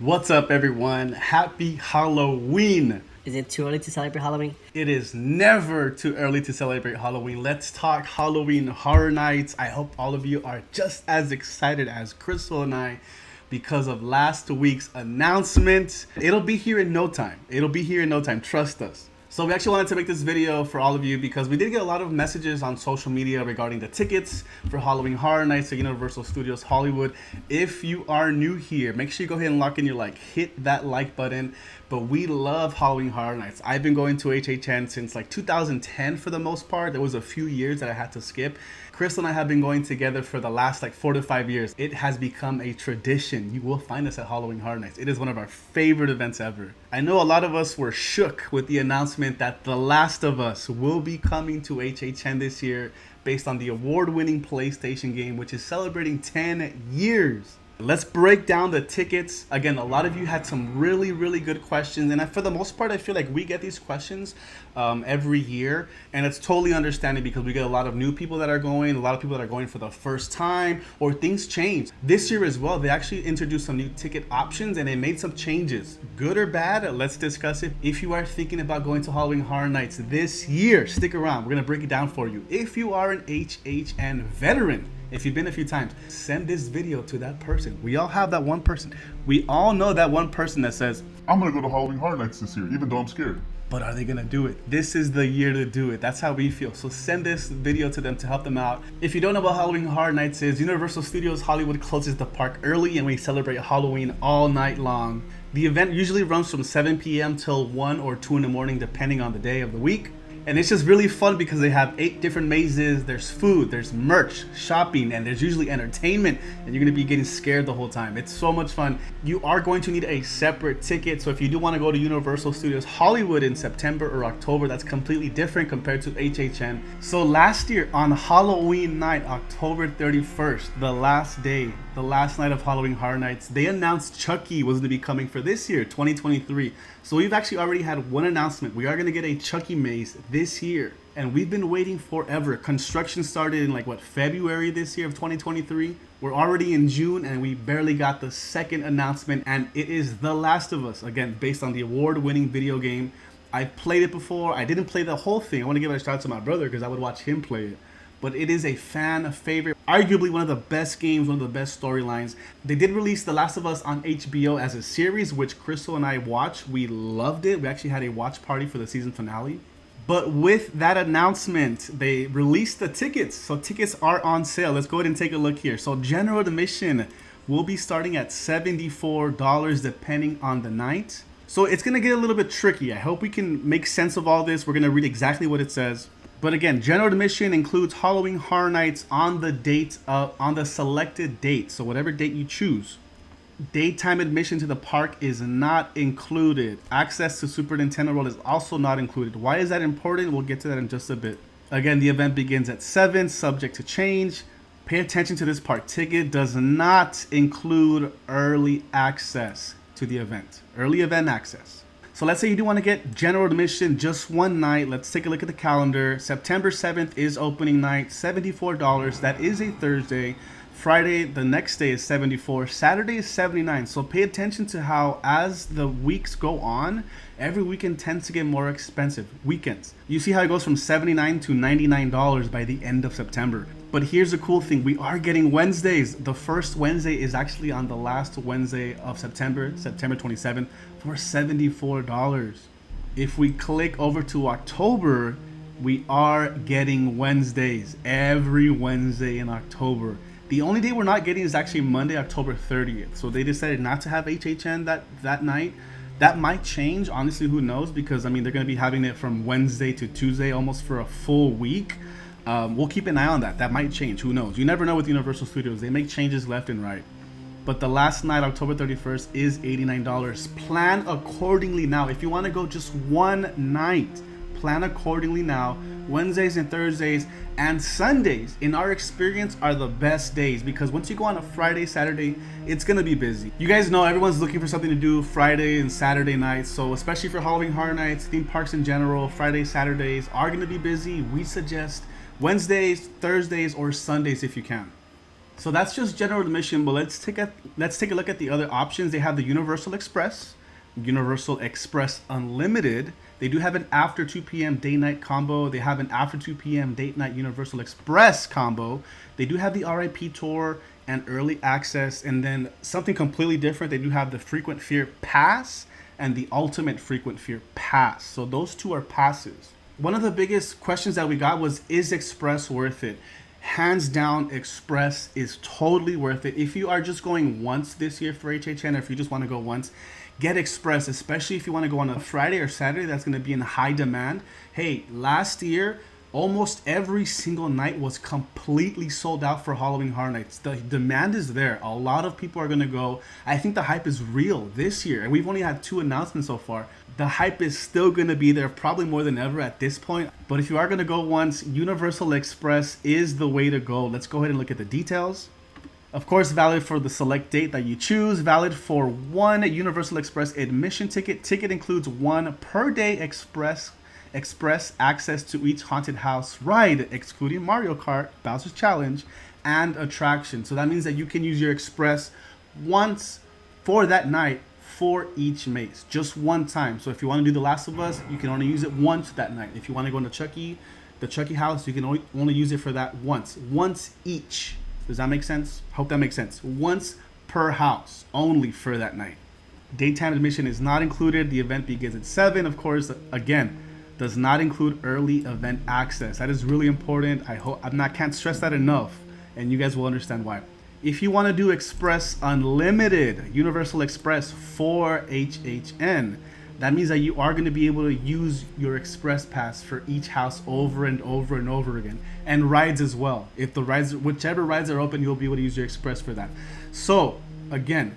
What's up, everyone? Happy Halloween! Is it too early to celebrate Halloween? It is never too early to celebrate Halloween. Let's talk Halloween Horror Nights. I hope all of you are just as excited as Crystal and I because of last week's announcement. It'll be here in no time. It'll be here in no time. Trust us. So we actually wanted to make this video for all of you because we did get a lot of messages on social media regarding the tickets for Halloween Horror Nights at Universal Studios Hollywood. If you are new here, make sure you go ahead and lock in your like. Hit that like button. But we love Halloween Horror Nights. I've been going to HHN since like 2010 for the most part. There was a few years that I had to skip. Chris and I have been going together for the last like 4 to 5 years. It has become a tradition. You will find us at Halloween Horror Nights. It is one of our favorite events ever. I know a lot of us were shook with the announcement that The Last of Us will be coming to HHN this year based on the award-winning PlayStation game, which is celebrating 10 years. Let's break down the tickets. Again, a lot of you had some really good questions, and for the most part I feel like we get these questions every year, and it's totally understandable because we get a lot of new people that are going, a lot of people that are going for the first time, or things change. This year as well, they actually introduced some new ticket options and they made some changes. Good or bad, let's discuss it. If you are thinking about going to Halloween Horror Nights this year, stick around. We're gonna break it down for you. If you are an HHN veteran, if you've been a few times, send this video to that person. We all have that one person. We all know that one person that says, I'm gonna go to Halloween Horror Nights this year, even though I'm scared. but are they gonna do it? This is the year to do it. That's how we feel. So send this video to them to help them out. If you don't know what Halloween Horror Nights is, Universal Studios Hollywood closes the park early and we celebrate Halloween all night long. The event usually runs from 7 p.m. till 1 or 2 in the morning, depending on the day of the week. And it's just really fun because they have 8 different mazes, there's food, there's merch, shopping, and there's usually entertainment, and you're gonna be getting scared the whole time. It's so much fun. You are going to need a separate ticket, so if you do wanna go to Universal Studios Hollywood in September or October, that's completely different compared to HHN. So last year on Halloween night, October 31st, the last day, the last night of Halloween Horror Nights, they announced Chucky was gonna be coming for this year, 2023. So we've actually already had one announcement. We are gonna get a Chucky maze this year, and we've been waiting forever. Construction started in like February this year of 2023. We're already in June and we barely got the second announcement, and it is The Last of Us, again based on the award-winning video game. I've played it before. I didn't play the whole thing. I want to give it a shout out to my brother because I would watch him play it. But it is a fan favorite, arguably one of the best games, one of the best storylines. They did release The Last of Us on HBO as a series, which Crystal and I watched. We loved it. We actually had a watch party for the season finale. But with that announcement, they released the tickets. So tickets are on sale. Let's go ahead and take a look here. So general admission will be starting at $74 depending on the night. So it's going to get a little bit tricky. I hope we can make sense of all this. We're going to read exactly what it says. But again, general admission includes Halloween Horror Nights on the selected date. So whatever date you choose. Daytime admission to the park is not included. Access to Super Nintendo World is also not included. Why is that important? We'll get to that in just a bit. Again, the event begins at 7, subject to change. Pay attention to this part. Ticket does not include early access to the event. Early event access. So let's say you do want to get general admission just one night. Let's take a look at the calendar. September 7th is opening night, $74. That is a Thursday. Friday, the next day is $74. Saturday is $79. So pay attention to how as the weeks go on, every weekend tends to get more expensive. Weekends. You see how it goes from $79 to $99 by the end of September. But here's the cool thing. We are getting Wednesdays. The first Wednesday is actually on the last Wednesday of September, September 27th, for $74. If we click over to October, we are getting Wednesdays. Every Wednesday in October. The only day we're not getting is actually Monday, October 30th. So they decided not to have HHN that night. That might change. Honestly, who knows? Because, I mean, they're going to be having it from Wednesday to Tuesday almost for a full week. We'll keep an eye on that. That might change. Who knows? You never know with Universal Studios. They make changes left and right. But the last night, October 31st, is $89. Plan accordingly now. If you want to go just one night, plan accordingly now. Wednesdays and Thursdays and Sundays, in our experience, are the best days because once you go on a Friday, Saturday, it's gonna be busy. You guys know everyone's looking for something to do Friday and Saturday nights, so especially for Halloween Horror Nights, theme parks in general, Fridays, Saturdays are gonna be busy. We suggest Wednesdays, Thursdays, or Sundays if you can. So that's just general admission, but let's take a look at the other options. They have the Universal Express, Universal Express Unlimited. They do have an after 2 p.m. day-night combo. They have an after 2 p.m. date-night Universal Express combo. They do have the R.I.P tour and early access, and then something completely different. They do have the Frequent Fear Pass and the Ultimate Frequent Fear Pass. So those two are passes. One of the biggest questions that we got was, is Express worth it? Hands down, Express is totally worth it. If you are just going once this year for HHN, or if you just want to go once, get Express, especially if you want to go on a Friday or Saturday that's going to be in high demand. Hey, last year, almost every single night was completely sold out for Halloween Horror Nights. The demand is there. A lot of people are going to go. I think the hype is real this year, and we've only had 2 announcements so far. The hype is still going to be there, probably more than ever at this point. But if you are going to go once, Universal Express is the way to go. Let's go ahead and look at the details. Of course, valid for the select date that you choose. Valid for 1 Universal Express admission ticket. Ticket includes 1 per day express access to each haunted house ride, excluding Mario Kart, Bowser's Challenge, and attraction. So that means that you can use your Express once for that night for each maze, just one time. So if you want to do The Last of Us, you can only use it once that night. If you want to go into the Chucky house, you can only use it for that once each. Does that make sense? Hope that makes sense. Once per house, only for that night. Daytime admission is not included. The event begins at 7. Of course, again, does not include early event access. That is really important. Can't stress that enough, and you guys will understand why. If you want to do Express Unlimited, Universal Express for HHN, that means that you are going to be able to use your Express Pass for each house over and over and over again, and rides as well. If whichever rides are open, you'll be able to use your Express for that. So again,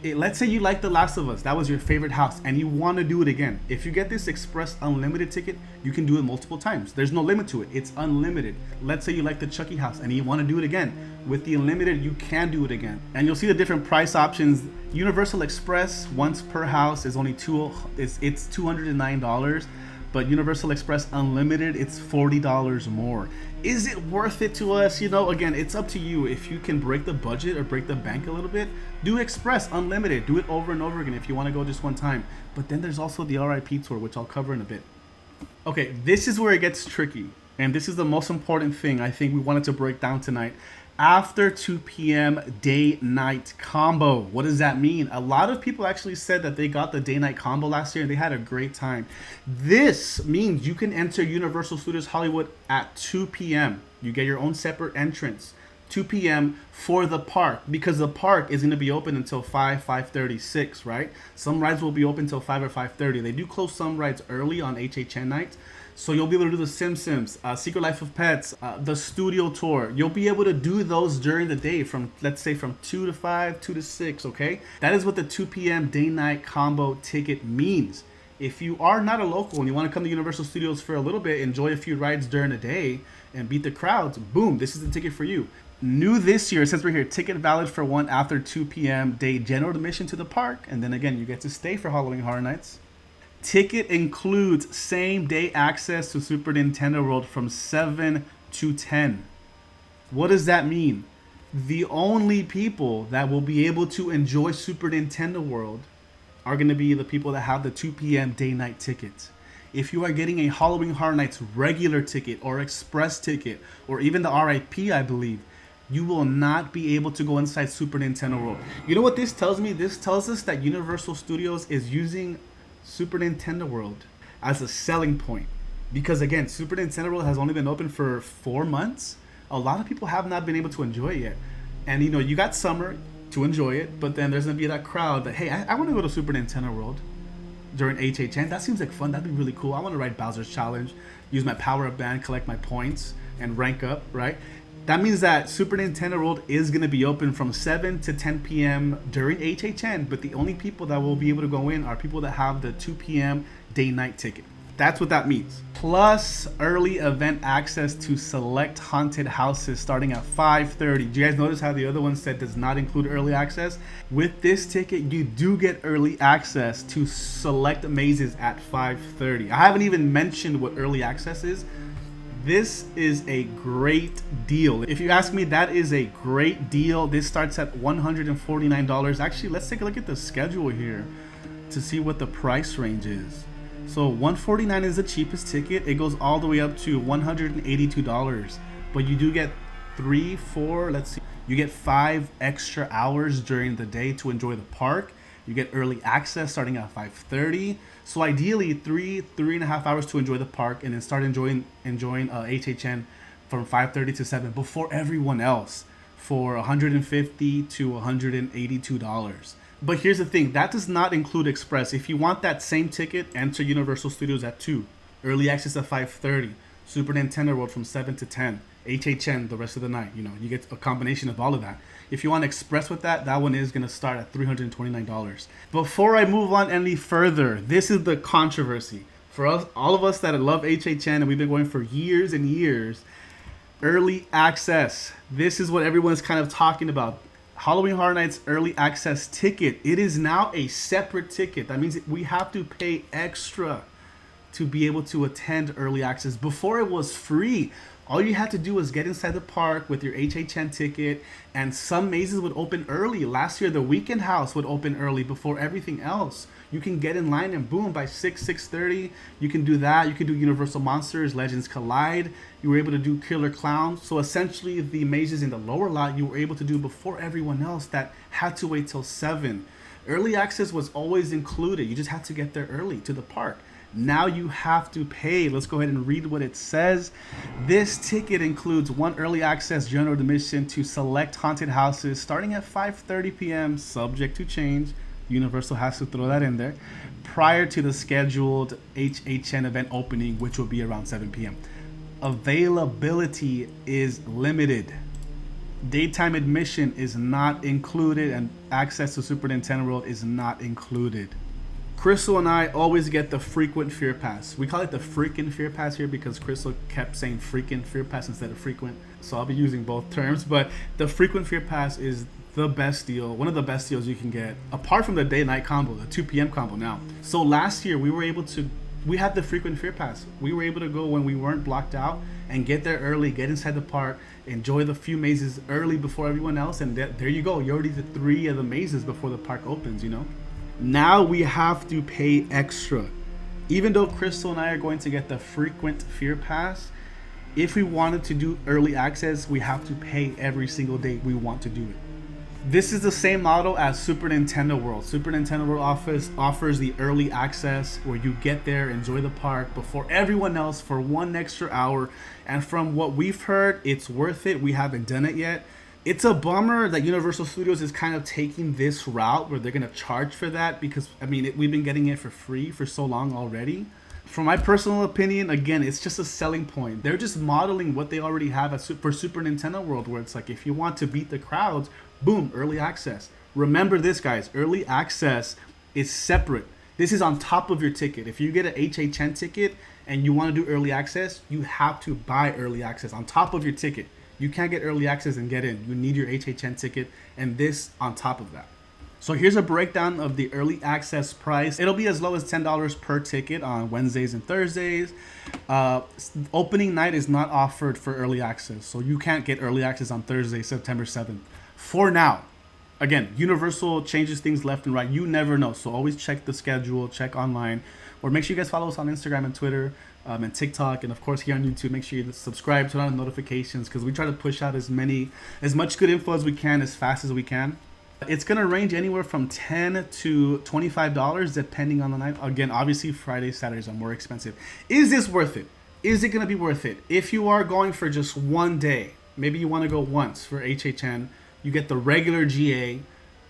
let's say you like The Last of Us, that was your favorite house, and you want to do it again. If you get this Express Unlimited ticket, you can do it multiple times. There's no limit to it. It's unlimited. Let's say you like the Chucky house and you want to do it again. With the Unlimited, you can do it again. And you'll see the different price options. Universal Express once per house is only it's $209. But Universal Express Unlimited, it's $40 more. Is it worth it to us? Again, it's up to you. If you can break the budget or break the bank a little bit, do Express Unlimited. Do it over and over again if you want to go just one time. But then there's also the R.I.P tour, which I'll cover in a bit. Okay, this is where it gets tricky. And this is the most important thing I think we wanted to break down tonight. After 2 p.m. day-night combo. What does that mean? A lot of people actually said that they got the day-night combo last year and they had a great time. This means you can enter Universal Studios Hollywood at 2 p.m. You get your own separate entrance. 2 p.m. for the park, because the park is going to be open until 5:36, right? Some rides will be open until 5 or 5:30. They do close some rides early on HHN nights. So you'll be able to do the Simpsons, Secret Life of Pets, the studio tour. You'll be able to do those during the day from, let's say, from 2 to 5, 2 to 6, okay? That is what the 2 p.m. day-night combo ticket means. If you are not a local and you want to come to Universal Studios for a little bit, enjoy a few rides during the day, and beat the crowds, boom, this is the ticket for you. New this year, since we're here, ticket valid for 1 after 2 p.m. day general admission to the park. And then again, you get to stay for Halloween Horror Nights. Ticket includes same day access to Super Nintendo World from 7 to 10. What does that mean? The only people that will be able to enjoy Super Nintendo World are going to be the people that have the 2 p.m. day-night ticket. If you are getting a Halloween Horror Nights regular ticket or express ticket, or even the R.I.P, I believe, you will not be able to go inside Super Nintendo World. You know what this tells me? This tells us that Universal Studios is using Super Nintendo World as a selling point, because again, Super Nintendo World has only been open for 4 months. A lot of people have not been able to enjoy it yet, and you got summer to enjoy it, but then there's gonna be that crowd that, hey, I want to go to Super Nintendo World during HHN. That seems like fun. That'd be really cool. I want to ride Bowser's Challenge, use my power-up band, collect my points, and rank up, right? That means that Super Nintendo World is going to be open from 7 to 10 p.m. during HHN, but the only people that will be able to go in are people that have the 2 p.m. day-night ticket. That's what that means. Plus early event access to select haunted houses starting at 5:30. Do you guys notice how the other one said does not include early access? With this ticket, you do get early access to select mazes at 5:30. I haven't even mentioned what early access is. This is a great deal. If you ask me, that is a great deal. This starts at $149. Actually, let's take a look at the schedule here to see what the price range is. So $149 is the cheapest ticket. It goes all the way up to $182. But you do get you get 5 extra hours during the day to enjoy the park. You get early access starting at 5:30. So ideally, 3.5 hours to enjoy the park, and then start enjoying HHN from 5:30 to 7 before everyone else for $150 to $182. But here's the thing, that does not include Express. If you want that same ticket, enter Universal Studios at 2, early access at 5:30, Super Nintendo World from 7 to 10, HHN the rest of the night. You know, you get a combination of all of that. If you want Express with that one is going to start at $329. Before I move on any further, this is the controversy. For us, all of us that love HHN, and we've been going for years and years, early access. This is what everyone's kind of talking about. Halloween Horror Nights early access ticket. It is now a separate ticket. That means we have to pay extra to be able to attend early access. Before it was free. All you had to do was get inside the park with your HHN ticket, and some mazes would open early. Last year, the Weekend House would open early before everything else. You can get in line and boom, by 6:30, you can do that. You can do Universal Monsters, Legends Collide. You were able to do Killer Clowns. So essentially, the mazes in the lower lot, you were able to do before everyone else that had to wait till 7. Early access was always included. You just had to get there early to the park. Now you have to pay. Let's go ahead and read what it says. This ticket includes 1 early access general admission to select haunted houses starting at 5:30 p.m. subject to change. Universal has to throw that in there prior to the scheduled HHN event opening, which will be around 7 p.m. Availability is limited. Daytime admission is not included, and access to Super Nintendo World is not included. Cristal and I always get the frequent Fear Pass. We call it the freaking Fear Pass here because Cristal kept saying freaking Fear Pass instead of frequent. So I'll be using both terms. But the frequent Fear Pass is the best deal, one of the best deals you can get, apart from the day-night combo, the 2 p.m. combo now. So last year we had the frequent Fear Pass. We were able to go when we weren't blocked out and get there early, get inside the park, enjoy the few mazes early before everyone else. And there you go. You already did 3 of the mazes before the park opens, you know? Now we have to pay extra. Even though Cristal and I are going to get the frequent Fear Pass, if we wanted to do early access, we have to pay every single day we want to do it. This is the same model as Super Nintendo World. Super Nintendo World offers the early access where you get there, enjoy the park before everyone else for 1 extra hour. And from what we've heard, it's worth it. We haven't done it yet. It's a bummer that Universal Studios is kind of taking this route where they're going to charge for that because, I mean, we've been getting it for free for so long already. From my personal opinion, again, it's just a selling point. They're just modeling what they already have for Super Nintendo World, where it's like, if you want to beat the crowds, boom, early access. Remember this, guys, early access is separate. This is on top of your ticket. If you get an HHN ticket and you want to do early access, you have to buy early access on top of your ticket. You can't get early access and get in. You need your HHN ticket and this on top of that. So here's a breakdown of the early access price. It'll be as low as $10 per ticket on Wednesdays and Thursdays. Opening night is not offered for early access. So you can't get early access on Thursday, September 7th. For now. Again, Universal changes things left and right. You never know. So always check the schedule, check online, or make sure you guys follow us on Instagram and Twitter. And TikTok, and of course here on YouTube. Make sure you subscribe, turn on notifications, because we try to push out as much good info as we can, as fast as we can. It's gonna range anywhere from $10 to $25 depending on the night. Again, obviously Fridays, Saturdays are more expensive. Is this worth it? Is it gonna be worth it? If you are going for just 1 day, maybe you want to go once for HHN, you get the regular GA.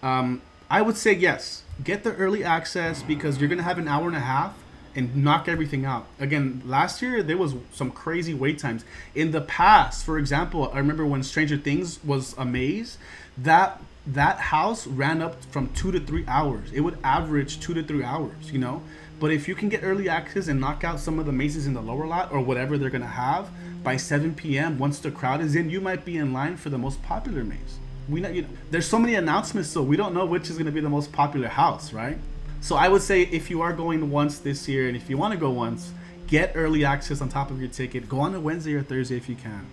I would say yes, get the early access because you're gonna have an hour and a half and knock everything out. Again, last year there was some crazy wait times. In the past, for example, I remember when Stranger Things was a maze, that house ran up from 2 to 3 hours. It would average 2 to 3 hours, you know? But if you can get early access and knock out some of the mazes in the lower lot or whatever they're gonna have by 7 p.m., once the crowd is in, you might be in line for the most popular maze. There's so many announcements, so we don't know which is gonna be the most popular house, right? So I would say if you are going once this year and if you want to go once, get early access on top of your ticket. Go on a Wednesday or Thursday if you can.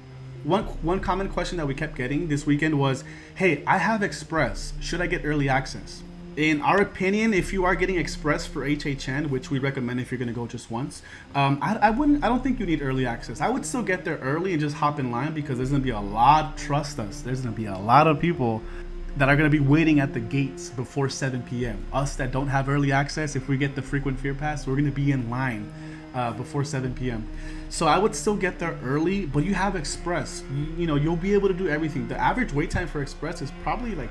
One common question that we kept getting this weekend was, hey, I have Express. Should I get early access? In our opinion, if you are getting Express for HHN, which we recommend if you're going to go just once, I don't think you need early access. I would still get there early and just hop in line, because there's going to be a lot, trust us, there's going to be a lot of people that are going to be waiting at the gates before 7 p.m. Us that don't have early access, if we get the frequent fear pass, we're going to be in line before 7 p.m. So I would still get there early, but you have Express. You know, you'll be able to do everything. The average wait time for Express is probably like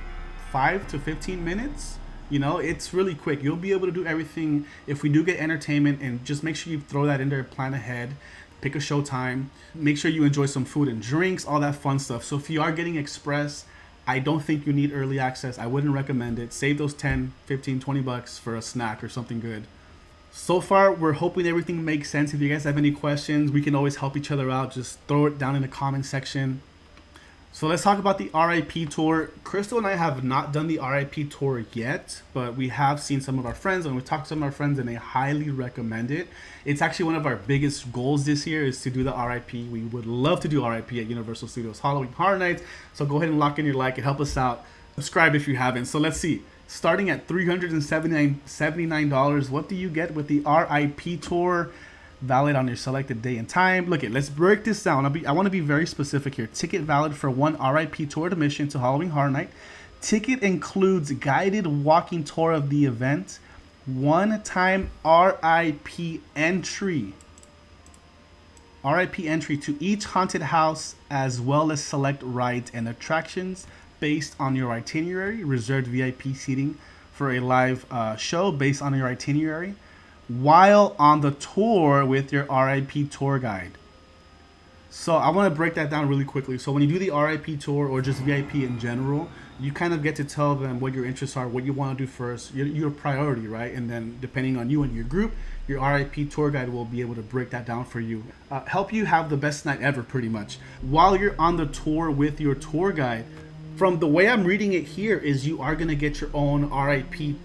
5 to 15 minutes. You know, it's really quick. You'll be able to do everything. If we do get entertainment, and just make sure you throw that in there, plan ahead, pick a show time, make sure you enjoy some food and drinks, all that fun stuff. So if you are getting Express, I don't think you need early access. I wouldn't recommend it. Save those 10, 15, 20 bucks for a snack or something good. So far, we're hoping everything makes sense. If you guys have any questions, we can always help each other out. Just throw it down in the comment section. So let's talk about the R.I.P tour. Cristal and I have not done the R.I.P tour yet, but we have seen some of our friends, and we've talked to some of our friends, and they highly recommend it. It's actually one of our biggest goals this year is to do the R.I.P. We would love to do R.I.P. at Universal Studios Halloween Horror Nights. So go ahead and lock in your like and help us out. Subscribe if you haven't. So let's see. Starting at $379, what do you get with the R.I.P tour? Valid on your selected day and time. Look, let's break this down. I want to be very specific here. Ticket valid for one R.I.P tour admission to Halloween Horror Night. Ticket includes guided walking tour of the event, one-time R.I.P entry. R.I.P entry to each haunted house, as well as select rides and attractions based on your itinerary. Reserved VIP seating for a live show based on your itinerary, while on the tour with your R.I.P tour guide. So I want to break that down really quickly. So when you do the R.I.P tour, or just VIP in general, you kind of get to tell them what your interests are, what you want to do first, your priority, right? And then depending on you and your group, your R.I.P tour guide will be able to break that down for you. Help you have the best night ever, pretty much. While you're on the tour with your tour guide, from the way I'm reading it here, is you are going to get your own R.I.P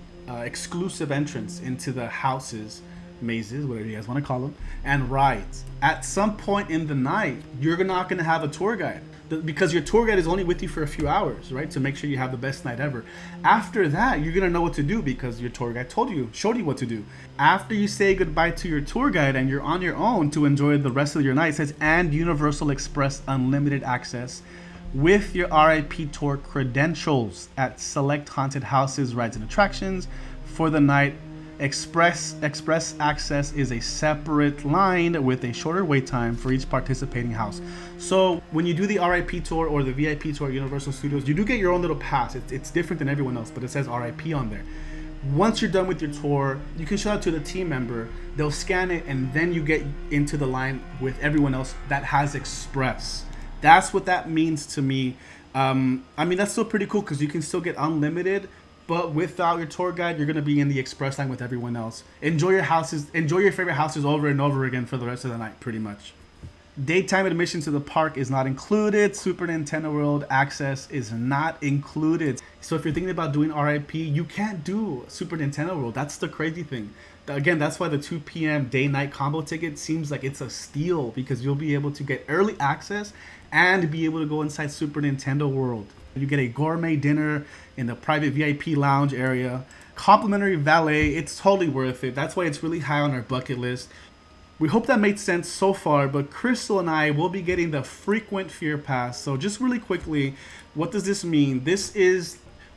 exclusive entrance into the houses, mazes, whatever you guys want to call them, and rides. At some point in the night, you're not going to have a tour guide, because your tour guide is only with you for a few hours, right? To make sure you have the best night ever. After that, you're going to know what to do, because your tour guide showed you what to do. After you say goodbye to your tour guide and you're on your own to enjoy the rest of your night, it says, and Universal Express unlimited access with your R.I.P tour credentials at select haunted houses, rides, and attractions for the night. Express access is a separate line with a shorter wait time for each participating house. So when you do the R.I.P tour or the VIP tour at Universal Studios, you do get your own little pass. It's different than everyone else, but it says R.I.P on there. Once you're done with your tour, you can show it to the team member. They'll scan it, and then you get into the line with everyone else that has Express. That's what that means to me. I mean, that's still pretty cool, because you can still get unlimited, but without your tour guide, you're going to be in the Express line with everyone else. Enjoy your favorite houses over and over again for the rest of the night, pretty much. Daytime admission to the park is not included. Super Nintendo World access is not included. So if you're thinking about doing R.I.P, you can't do Super Nintendo World. That's the crazy thing. Again, that's why the 2 p.m. day-night combo ticket seems like it's a steal, because you'll be able to get early access and be able to go inside Super Nintendo World. You get a gourmet dinner in the private VIP lounge area, complimentary valet. It's totally worth it. That's why it's really high on our bucket list. We hope that made sense so far, but Cristal and I will be getting the frequent fear pass. So just really quickly, what does this mean?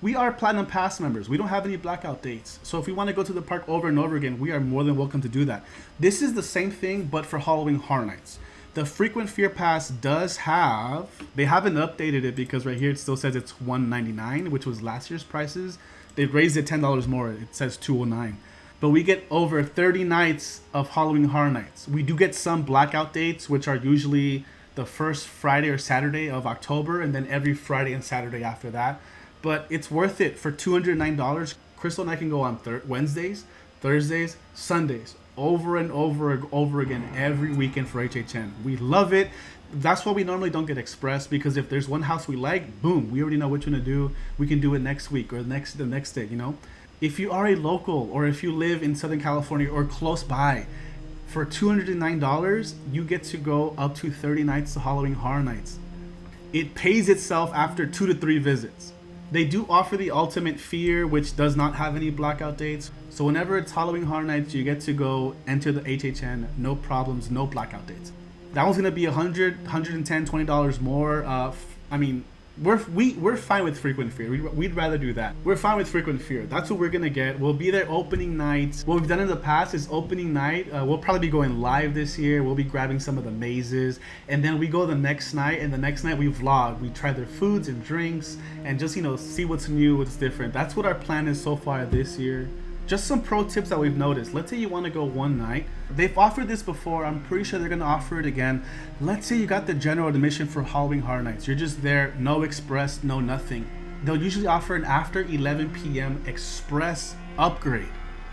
We are Platinum Pass members. We don't have any blackout dates. So if we want to go to the park over and over again, we are more than welcome to do that. This is the same thing, but for Halloween Horror Nights. The frequent fear pass they haven't updated it, because right here it still says it's $199, which was last year's prices. They raised it $10 more. It says $209. But we get over 30 nights of Halloween Horror Nights. We do get some blackout dates, which are usually the first Friday or Saturday of October, and then every Friday and Saturday after that. But it's worth it for $209. Cristal and I can go on Wednesdays, Thursdays, Sundays, over and over again every weekend for HHN. We love it. That's why we normally don't get Express, because if there's one house we like, boom, we already know which one to do. We can do it next week or the next day, you know. If you are a local, or if you live in Southern California or close by, For $209, you get to go up to 30 nights to Halloween Horror Nights. It pays itself after 2 to 3 visits. They do offer the Ultimate Fear, which does not have any blackout dates. So whenever it's Halloween Horror Nights, you get to go enter the HHN, no problems, no blackout dates. That one's gonna be $100, $110, $20 more. I mean, we're fine with Frequent Fear. We'd rather do that. We're fine with Frequent Fear. That's what we're gonna get. We'll be there opening night. What we've done in the past is opening night. We'll probably be going live this year. We'll be grabbing some of the mazes, and then we go the next night. And the next night we vlog. We try their foods and drinks, and just see what's new, what's different. That's what our plan is so far this year. Just some pro tips that we've noticed. Let's say you want to go one night. They've offered this before. I'm pretty sure they're going to offer it again. Let's say you got the general admission for Halloween Horror Nights. You're just there, no express, no nothing. They'll usually offer an after 11 p.m. express upgrade.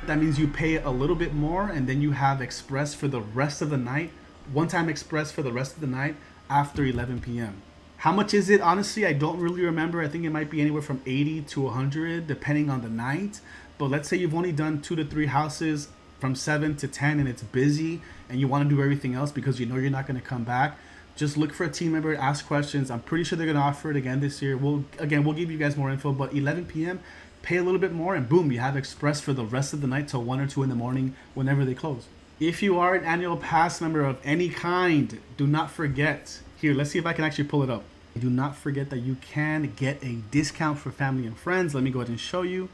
That means you pay a little bit more, and then you have express for the rest of the night. One-time express for the rest of the night after 11 p.m. How much is it? Honestly, I don't really remember. I think it might be anywhere from 80 to 100 depending on the night. But let's say you've only done 2 to 3 houses from 7 to 10 and it's busy and you want to do everything else because you know you're not going to come back. Just look for a team member, ask questions. I'm pretty sure they're going to offer it again this year. We'll give you guys more info, but 11 p.m., pay a little bit more and boom, you have express for the rest of the night till 1 or 2 in the morning whenever they close. If you are an annual pass member of any kind, do not forget. Here, let's see if I can actually pull it up. Do not forget that you can get a discount for family and friends. Let me go ahead and show you.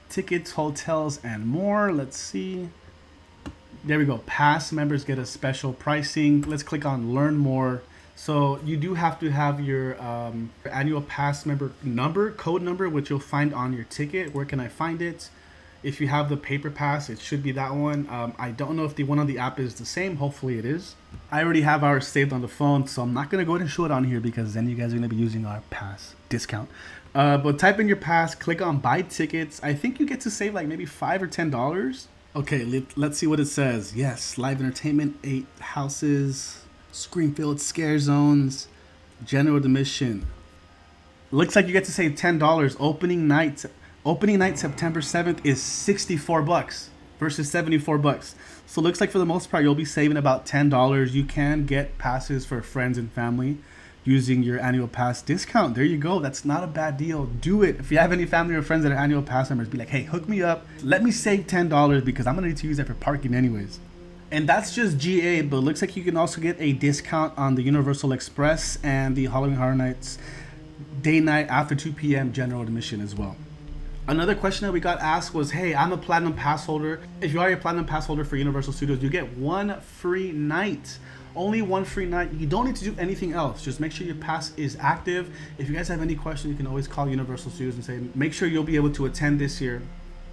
Tickets, hotels, and more. Let's see. There we go. Pass members get a special pricing. Let's click on learn more. So you do have to have your annual pass member code number, which you'll find on your ticket. Where can I find it? If you have the paper pass, it should be that one. I don't know if the one on the app is the same. Hopefully it is. I already have ours saved on the phone, so I'm not going to go ahead and show it on here because then you guys are going to be using our pass discount. But type in your pass, click on buy tickets. I think you get to save like maybe $5 or $10. Okay, let's see what it says. Yes, live entertainment, 8 houses, screen-filled scare zones, general admission. Looks like you get to save $10. Opening night September 7th is $64 versus $74. So it looks like for the most part you'll be saving about $10. You can get passes for friends and family using your annual pass discount. There you go. That's not a bad deal. Do it. If you have any family or friends that are annual pass members, be like, hey, hook me up. Let me save $10 because I'm gonna need to use that for parking anyways. And that's just GA, but it looks like you can also get a discount on the Universal Express and the Halloween Horror Nights day night after 2 p.m. general admission as well. Another question that we got asked was, hey, I'm a Platinum Pass holder. If you are a Platinum Pass holder for Universal Studios, you get 1 free night. Only 1 free night. You don't need to do anything else. Just make sure your pass is active. If you guys have any questions, you can always call Universal Studios and say, make sure you'll be able to attend this year.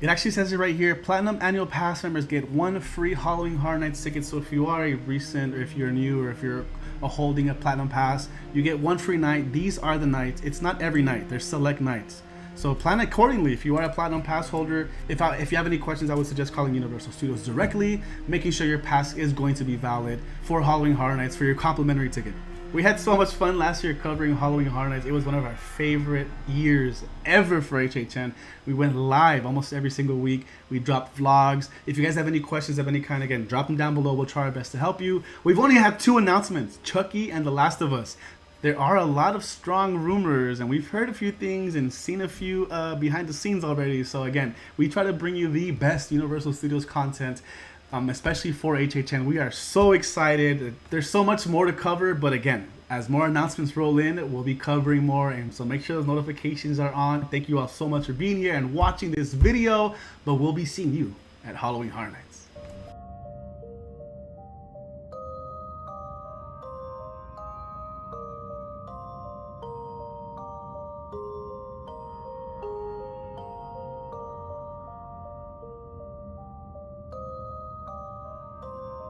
It actually says it right here. Platinum Annual Pass members get 1 free Halloween Horror Nights ticket. So if you are a recent, or if you're new, or if you're holding a Platinum Pass, you get 1 free night. These are the nights. It's not every night. There's select nights. So plan accordingly. If you are a Platinum Pass holder, if you have any questions, I would suggest calling Universal Studios directly, making sure your pass is going to be valid for Halloween Horror Nights for your complimentary ticket. We had so much fun last year covering Halloween Horror Nights. It was one of our favorite years ever for HHN. We went live almost every single week. We dropped vlogs. If you guys have any questions of any kind, again, drop them down below. We'll try our best to help you. We've only had 2 announcements, Chucky and The Last of Us. There are a lot of strong rumors, and we've heard a few things and seen a few behind the scenes already. So again, we try to bring you the best Universal Studios content, especially for HHN. We are so excited. There's so much more to cover, but again, as more announcements roll in, we'll be covering more, and so make sure those notifications are on. Thank you all so much for being here and watching this video, but we'll be seeing you at Halloween Horror Nights.